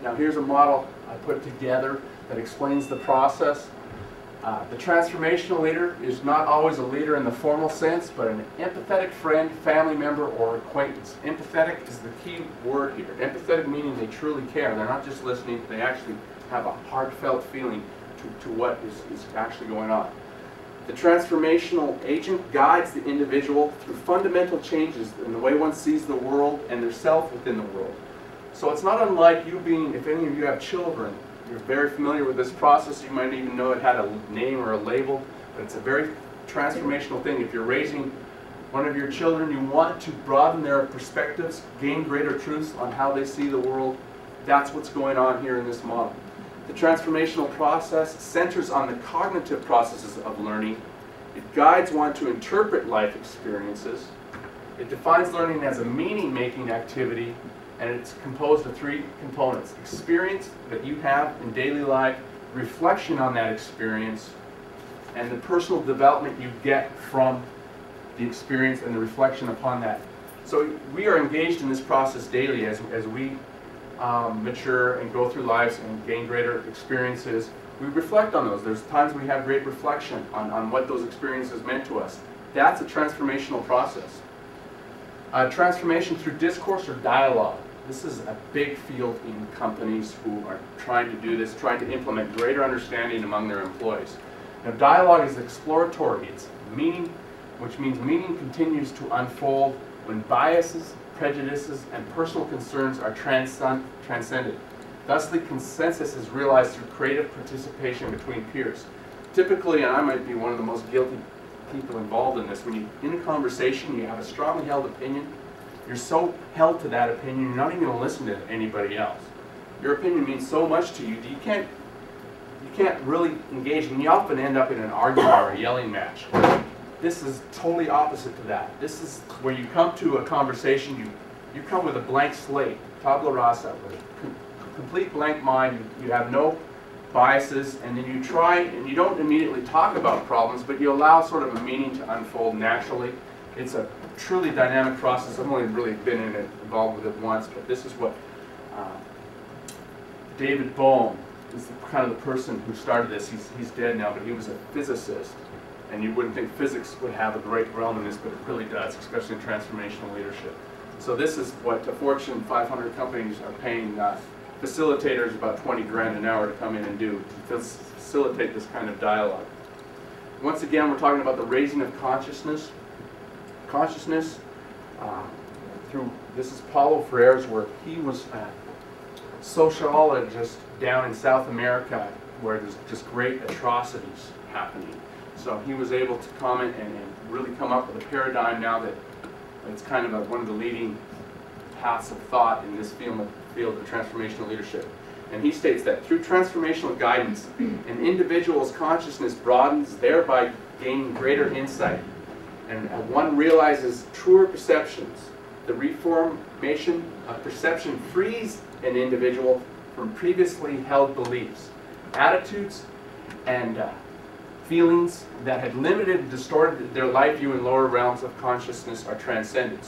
Now here's a model I put together that explains the process. The transformational leader is not always a leader in the formal sense, but an empathetic friend, family member, or acquaintance. Empathetic is the key word here. Empathetic meaning they truly care. They're not just listening, they actually have a heartfelt feeling to what is actually going on. The transformational agent guides the individual through fundamental changes in the way one sees the world and their self within the world. So it's not unlike you being, if any of you have children, you're very familiar with this process. You might even know it had a name or a label, but it's a very transformational thing. If you're raising one of your children, you want to broaden their perspectives, gain greater truths on how they see the world. That's what's going on here in this model. The transformational process centers on the cognitive processes of learning. It guides one to interpret life experiences. It defines learning as a meaning-making activity, and it's composed of three components: experience that you have in daily life, reflection on that experience, and the personal development you get from the experience and the reflection upon that. So we are engaged in this process daily as we mature and go through lives and gain greater experiences. We reflect on those. There's times we have great reflection on what those experiences meant to us. That's a transformational process. Transformation through discourse or dialogue. This is a big field in companies who are trying to do this, trying to implement greater understanding among their employees. Now, dialogue is exploratory. It's meaning, which means meaning continues to unfold when biases, prejudices, and personal concerns are transcended. Thusly, consensus is realized through creative participation between peers. Typically, and I might be one of the most guilty people involved in this, when you're in a conversation, you have a strongly held opinion, you're so held to that opinion, you're not even going to listen to anybody else. Your opinion means so much to you that you can't really engage, and you often end up in an argument or a yelling match. This is totally opposite to that. This is where you come to a conversation, you come with a blank slate, tabula rasa, with a complete blank mind. You have no biases, and then you try, and you don't immediately talk about problems, but you allow sort of a meaning to unfold naturally. It's a truly dynamic process. I've only really been involved with it once, but this is what David Bohm is kind of the person who started this. He's dead now, but he was a physicist. And you wouldn't think physics would have a great realm in this, but it really does, especially in transformational leadership. So this is what the Fortune 500 companies are paying facilitators about 20 grand an hour to come in and do, to facilitate this kind of dialogue. Once again, we're talking about the raising of consciousness. Consciousness through, this is Paulo Freire's work. He was a sociologist down in South America where there's just great atrocities happening. So he was able to comment and really come up with a paradigm now that it's kind of one of the leading paths of thought in this field of transformational leadership. And he states that through transformational guidance, an individual's consciousness broadens, thereby gaining greater insight. And one realizes truer perceptions. The reformation of perception frees an individual from previously held beliefs, attitudes, and feelings that had limited and distorted their life view in lower realms of consciousness are transcended.